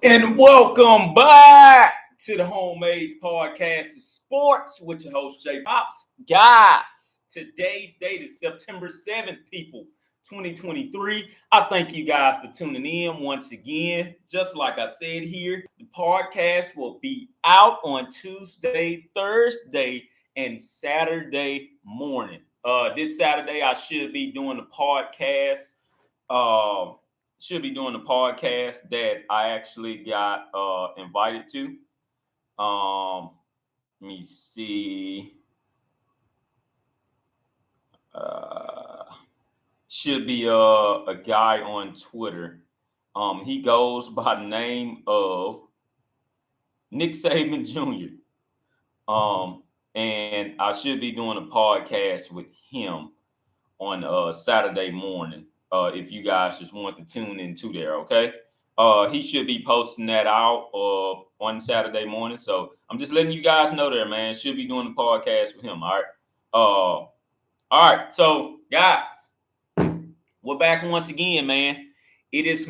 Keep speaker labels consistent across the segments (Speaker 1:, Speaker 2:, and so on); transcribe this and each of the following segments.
Speaker 1: And welcome back to the Homemade Podcast of Sports with your host, Jay Pops. Guys, today's date is September 7th, people, 2023. I thank you guys for tuning in once again. Just like I said here, the podcast will be out on Tuesday, Thursday, and Saturday morning. This Saturday, I should be doing the podcast. Um, should be doing the podcast that I actually got invited to. Let me see. Uh, should be a guy on Twitter. He goes by the name of Nick Saban Jr. And I should be doing a podcast with him on Saturday morning. If you guys just want to tune into there, okay? He should be posting that out on Saturday morning. So I'm just letting you guys know there, man. Should be doing the podcast with him. All right. All right. So guys, we're back once again, man. It is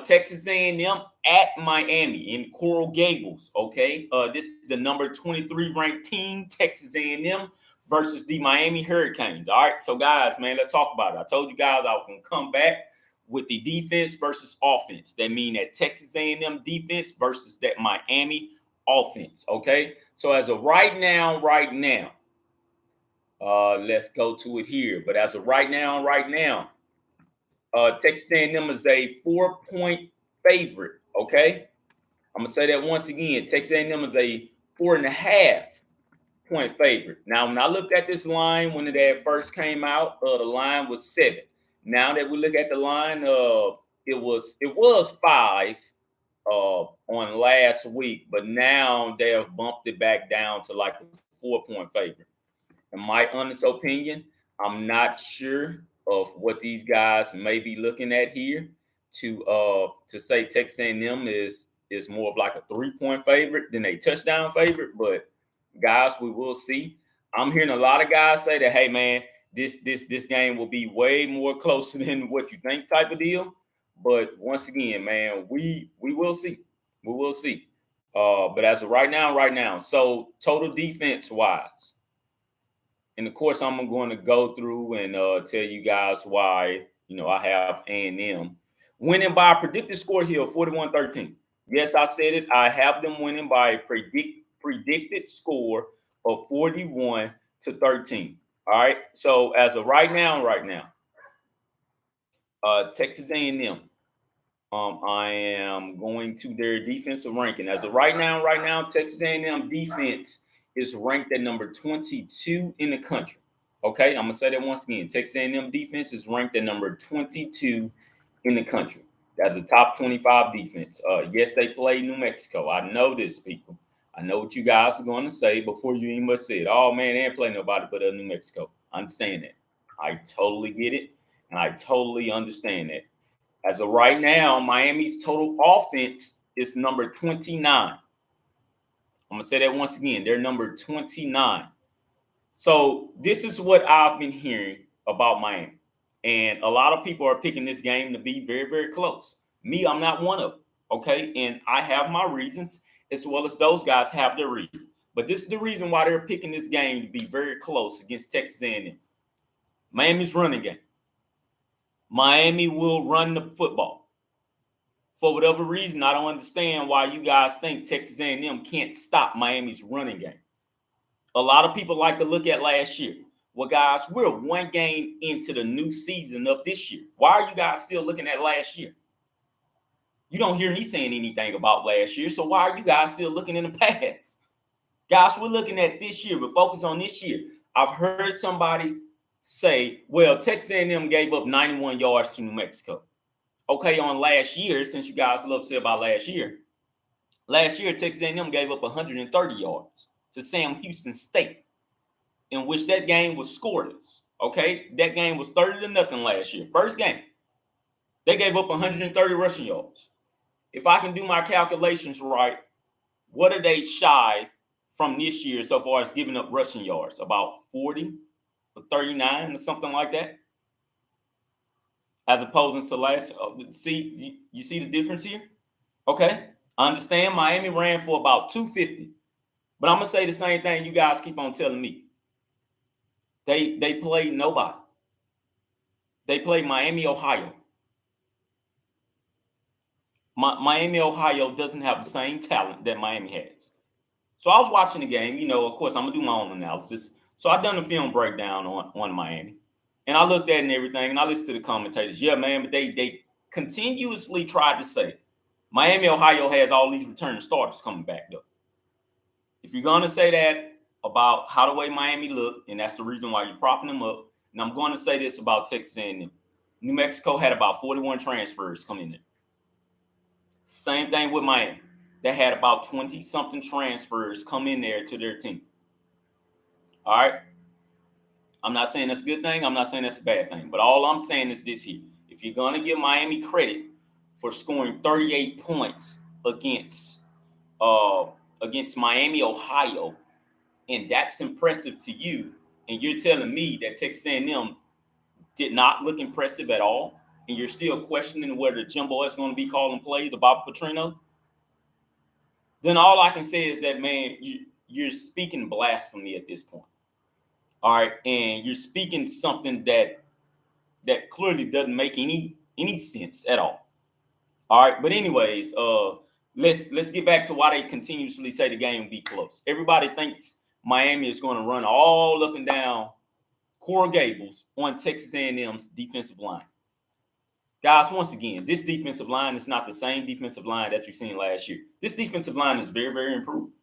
Speaker 1: Texas A&M at Miami in Coral Gables. Okay. This is the number 23 ranked team, Texas A&M versus the Miami Hurricanes. All right. So guys, man, let's talk about it. I told you guys I was gonna come back with the defense versus offense. That mean that Texas A&M defense versus that Miami offense. Okay. So as of right now, let's go to it here. But as of right now, Texas A&M is a 4-point favorite. Okay, I'm gonna say that once again. Texas A&M is a 4.5-point favorite. Now, when I looked at this line when it had first came out, the line was 7. Now that we look at the line, it was 5 on last week, but now they have bumped it back down to like a 4-point favorite. In my honest opinion, I'm not sure of what these guys may be looking at here to say Texas A&M is more of like a 3-point favorite than a touchdown favorite. But guys, we will see. I'm hearing a lot of guys say that, hey man, this game will be way more closer than what you think type of deal. But once again, man, we will see. We will see. But as of right now, so total defense wise, and of course, I'm going to go through and tell you guys why, I have A&M winning by a predicted score here of 41-13. Yes, I said it. I have them winning by a predicted score of 41-13. All right. So as of Texas A&M. I am going to their defensive ranking. As of right now, Texas A&M defense is ranked at number 22 in the country. Okay, I'm gonna say that once again. Texas A&M defense is ranked at number 22 in the country. That's the top 25 defense. Yes, they play New Mexico. I know this, people. I know what you guys are going to say before you even say it. Oh man, they ain't play nobody but New Mexico. I understand that. I totally get it, and I totally understand that. As of right now, Miami's total offense is number 29. I'm going to say that once again. They're number 29. So this is what I've been hearing about Miami. And a lot of people are picking this game to be very, very close. Me, I'm not one of them. Okay. And I have my reasons as well as those guys have their reasons. But this is the reason why they're picking this game to be very close against Texas A&M. Miami's running game. Miami will run the football. For whatever reason, I don't understand why you guys think Texas A&M can't stop Miami's running game. A lot of people like to look at last year. Well, guys, we're one game into the new season of this year. Why are you guys still looking at last year? You don't hear me saying anything about last year, so why are you guys still looking in the past? Guys, we're looking at this year. We're focused on this year. I've heard somebody say, well, Texas A&M gave up 91 yards to New Mexico. Okay, on last year, since you guys love to say about last year, Texas A&M gave up 130 yards to Sam Houston State, in which that game was scoreless. Okay, that game was 30-0 last year. First game, they gave up 130 rushing yards. If I can do my calculations right, what are they shy from this year so far as giving up rushing yards? About 40 or 39 or something like that, as opposed to last. See, you see the difference here. Okay, I understand Miami ran for about 250, but I'm gonna say the same thing you guys keep on telling me. They played nobody. They played Miami, Ohio. Miami, Ohio doesn't have the same talent that Miami has. So I was watching the game. Of course, I'm gonna do my own analysis. So I done a film breakdown on Miami, and I looked at it and everything, and I listened to the commentators. Yeah, man, but they continuously tried to say Miami, Ohio has all these returning starters coming back though. If you're gonna say that about how the way Miami looked, and that's the reason why you're propping them up, and I'm going to say this about Texas A&M. New Mexico had about 41 transfers come in there. Same thing with Miami. They had about 20 something transfers come in there to their team. All right. I'm not saying that's a good thing. I'm not saying that's a bad thing. But all I'm saying is this here. If you're going to give Miami credit for scoring 38 points against uh against Miami, Ohio, and that's impressive to you, and you're telling me that Texas A&M did not look impressive at all, and you're still questioning whether Jimbo is going to be calling plays about Petrino, then all I can say is that, man, you're speaking blasphemy at this point. All right, and you're speaking something that clearly doesn't make any sense at all. All right, but anyways, let's get back to why they continuously say the game will be close. Everybody thinks Miami is going to run all up and down Coral Gables on Texas A&M's defensive line. Guys, once again, this defensive line is not the same defensive line that you've seen last year. This defensive line is very, very improved.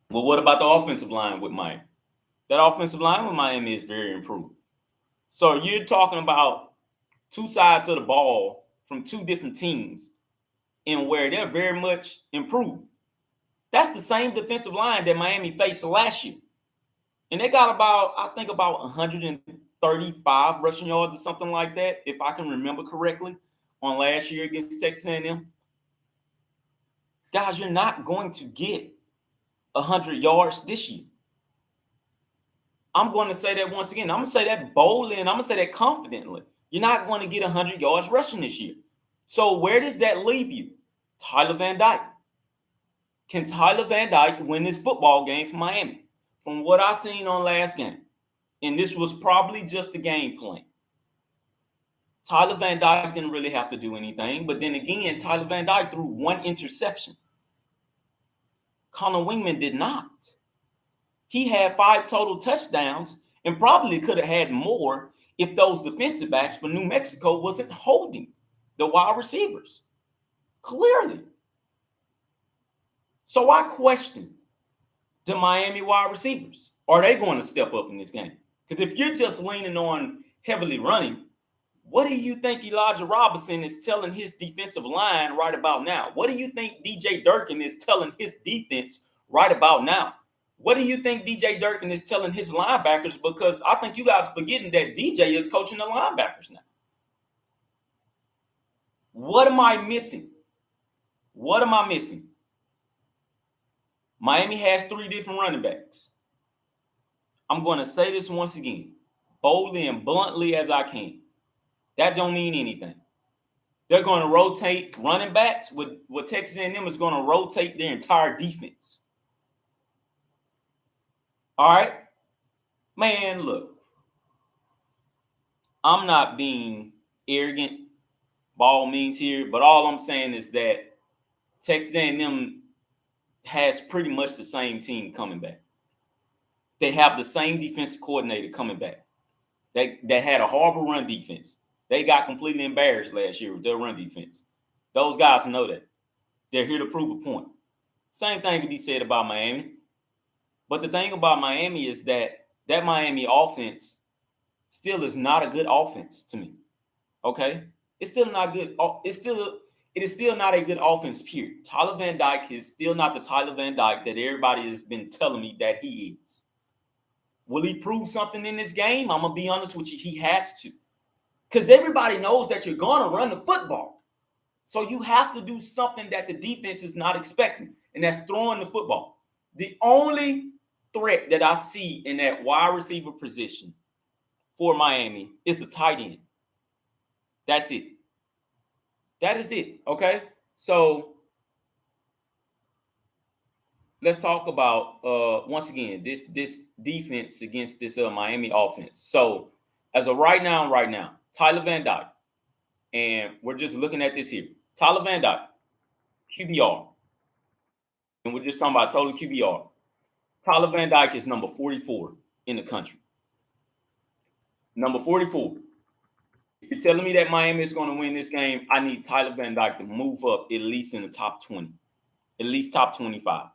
Speaker 1: Well, what about the offensive line with Miami? That offensive line with Miami is very improved. So you're talking about two sides of the ball from two different teams and where they're very much improved. That's the same defensive line that Miami faced last year. And they got I think about 135 rushing yards or something like that, if I can remember correctly, on last year against Texas A&M. Guys, you're not going to get 100 yards this year. I'm going to say that once again. I'm going to say that boldly, and I'm going to say that confidently. You're not going to get 100 yards rushing this year. So where does that leave you? Tyler Van Dyke. Can Tyler Van Dyke win this football game for Miami? From what I seen on last game, and this was probably just a game plan, Tyler Van Dyke didn't really have to do anything. But then again, Tyler Van Dyke threw one interception. Connor Wingman did not. He had 5 total touchdowns and probably could have had more if those defensive backs for New Mexico wasn't holding the wide receivers. Clearly. So I question the Miami wide receivers. Are they going to step up in this game? Because if you're just leaning on heavily running, what do you think Elijah Robinson is telling his defensive line right about now? What do you think DJ Durkin is telling his defense right about now? What do you think DJ Durkin is telling his linebackers? Because I think you guys are forgetting that DJ is coaching the linebackers now. What am I missing? What am I missing? Miami has 3 different running backs. I'm going to say this once again, boldly and bluntly as I can. That don't mean anything. They're going to rotate running backs. With Texas A&M is going to rotate their entire defense. All right? Man, look. I'm not being arrogant by all means here, but all I'm saying is that Texas A&M has pretty much the same team coming back. They have the same defensive coordinator coming back. They had a horrible run defense. They got completely embarrassed last year with their run defense. Those guys know that. They're here to prove a point. Same thing can be said about Miami. But the thing about Miami is that Miami offense still is not a good offense to me. Okay? It's still not good. It is still not a good offense, period. Tyler Van Dyke is still not the Tyler Van Dyke that everybody has been telling me that he is. Will he prove something in this game? I'm going to be honest with you. He has to. Because everybody knows that you're going to run the football. So you have to do something that the defense is not expecting, and that's throwing the football. The only threat that I see in that wide receiver position for Miami is the tight end. That's it. That is it. Okay. So let's talk about once again this defense against this Miami offense. So as of right now, Tyler Van Dyke, and we're just looking at this here. Tyler Van Dyke, QBR, and we're just talking about total QBR. Tyler Van Dyke is number 44 in the country. Number 44. If you're telling me that Miami is going to win this game, I need Tyler Van Dyke to move up at least in the top 20, at least top 25.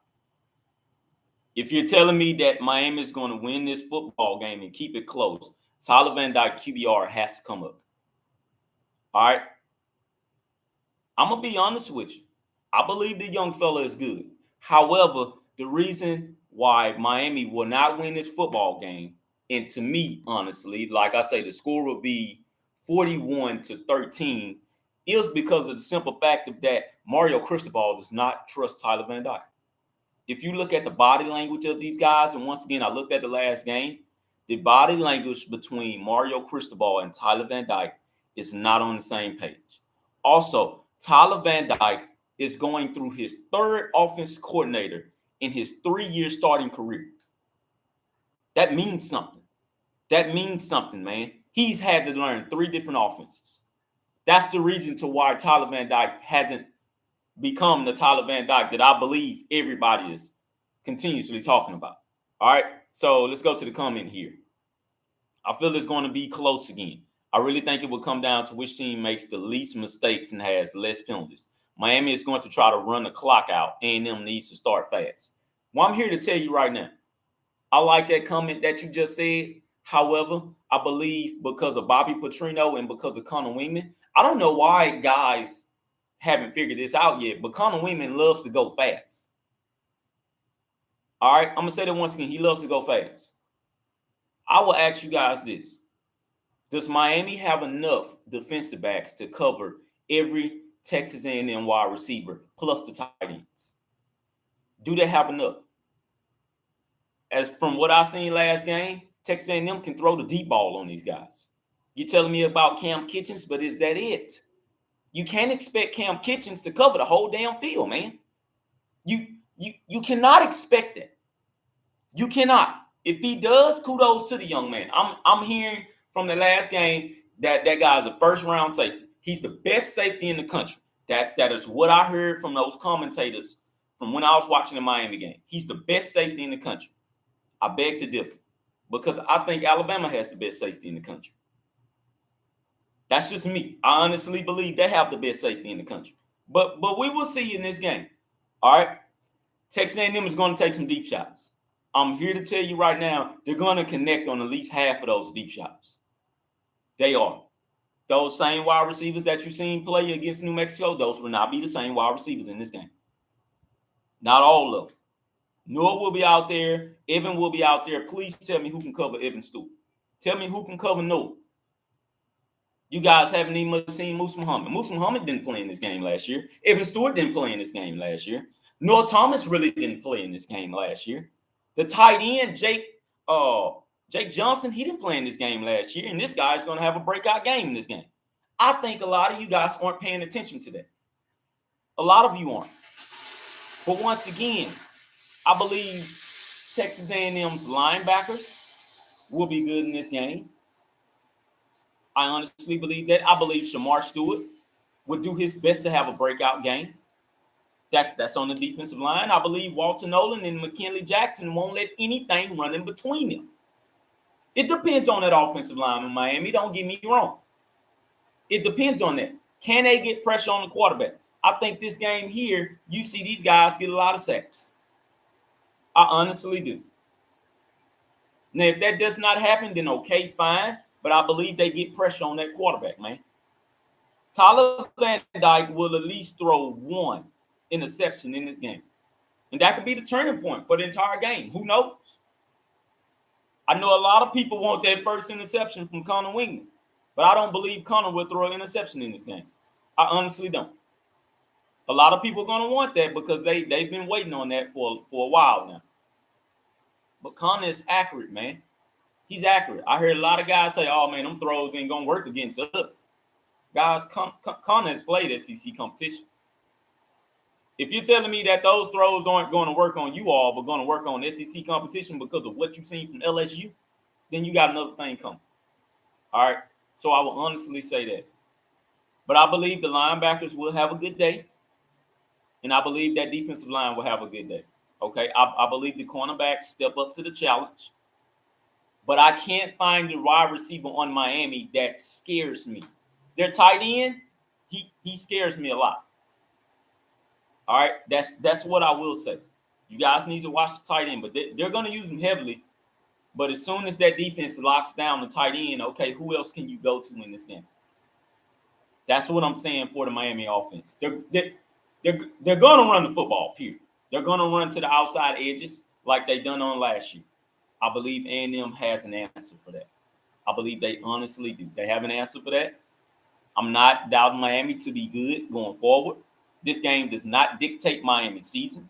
Speaker 1: If you're telling me that Miami is going to win this football game and keep it close, Tyler Van Dyke QBR has to come up. All right. I'm going to be honest with you. I believe the young fella is good. However, the reason why Miami will not win this football game, and to me, honestly, like I say, the score will be 41-13, is because of the simple fact of that Mario Cristobal does not trust Tyler Van Dyke. If you look at the body language of these guys, and once again, I looked at the last game, the body language between Mario Cristobal and Tyler Van Dyke is not on the same page. Also, Tyler Van Dyke is going through his third offense coordinator in his 3-year starting career. That means something. That means something, man. He's had to learn 3 different offenses. That's the reason to why Tyler Van Dyke hasn't become the Tyler Van Dyke that I believe everybody is continuously talking about. All right, so let's go to the comment here. I feel it's going to be close again. I really think it will come down to which team makes the least mistakes and has less penalties. Miami is going to try to run the clock out. A&M needs to start fast. Well, I'm here to tell you right now, I like that comment that you just said. However, I believe because of Bobby Petrino and because of Connor Wingman, I don't know why guys haven't figured this out yet, but Connor Wingman loves to go fast. All right, I'm going to say that once again. He loves to go fast. I will ask you guys this. Does Miami have enough defensive backs to cover every Texas A&M wide receiver plus the tight ends? Do they have enough? As from what I seen last game, Texas A&M can throw the deep ball on these guys. You're telling me about Cam Kitchens, but is that it? You can't expect Cam Kitchens to cover the whole damn field, man. You cannot expect that. You cannot. If he does, kudos to the young man. I'm hearing from the last game that guy's a first-round safety. He's the best safety in the country. That is what I heard from those commentators from when I was watching the Miami game. He's the best safety in the country. I beg to differ because I think Alabama has the best safety in the country. That's just me. I honestly believe they have the best safety in the country. But we will see in this game. All right. Texas A&M is going to take some deep shots. I'm here to tell you right now, they're going to connect on at least half of those deep shots. They are. Those same wide receivers that you've seen play against New Mexico, those will not be the same wide receivers in this game. Not all of them. Noah will be out there. Evan will be out there. Please tell me who can cover Evan Stewart. Tell me who can cover Noah. You guys haven't even seen Moose Muhammad. Moose Muhammad didn't play in this game last year. Evan Stewart didn't play in this game last year. Noah Thomas really didn't play in this game last year. The tight end, Jake Johnson, he didn't play in this game last year, and this guy is going to have a breakout game in this game. I think a lot of you guys aren't paying attention to that. A lot of you aren't. But once again, I believe Texas A&M's linebackers will be good in this game. I honestly believe that. I believe Shamar Stewart would do his best to have a breakout game. That's on the defensive line. I believe Walter Nolan and McKinley Jackson won't let anything run in between them. It depends on that offensive line in Miami. Don't get me wrong. It depends on that. Can they get pressure on the quarterback? I think this game here, you see these guys get a lot of sacks. I honestly do. Now, if that does not happen, then okay, fine. But I believe they get pressure on that quarterback, man. Tyler Van Dyke will at least throw one interception in this game. And that could be the turning point for the entire game. Who knows? I know a lot of people want that first interception from Connor Wingman, but I don't believe Connor will throw an interception in this game. I honestly don't. A lot of people are going to want that because they've been waiting on that for a while now. But Connor is accurate, man. He's accurate. I heard a lot of guys say, oh, man, them throws ain't going to work against us. Guys, come and play the SEC competition. If you're telling me that those throws aren't going to work on you all, but going to work on SEC competition because of what you've seen from LSU, then you got another thing coming. All right. So I will honestly say that. But I believe the linebackers will have a good day. And I believe that defensive line will have a good day. Okay. I believe the cornerbacks step up to the challenge. But I can't find the wide receiver on Miami that scares me. Their tight end, he scares me a lot. All right. That's what I will say. You guys need to watch the tight end, but they're going to use them heavily. But as soon as that defense locks down the tight end, okay, who else can you go to in this game? That's what I'm saying for the Miami offense. They're going to run the football, period. They're going to run to the outside edges like they done on last year. I believe A&M has an answer for that. I believe they honestly do. They have an answer for that. I'm not doubting Miami to be good going forward. This game does not dictate Miami's season.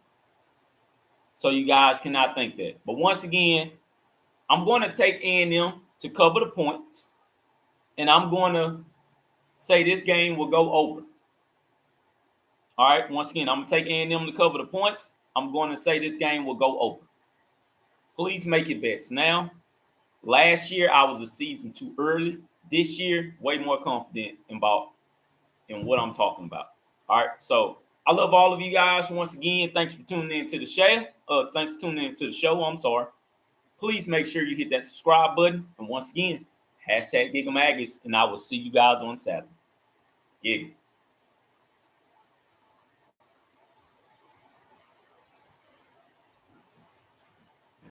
Speaker 1: So you guys cannot think that. But once again, I'm going to take A&M to cover the points. And I'm going to say this game will go over. All right. Once again, I'm going to take A&M to cover the points. I'm going to say this game will go over. Please make it bets now. Last year, I was a season too early. This year, way more confident in what I'm talking about. All right. So I love all of you guys. Once again, thanks for tuning in to the show. Thanks for tuning in to the show. I'm sorry. Please make sure you hit that subscribe button. And once again, hashtag Giggle Maggots, and I will see you guys on Saturday. Yeah.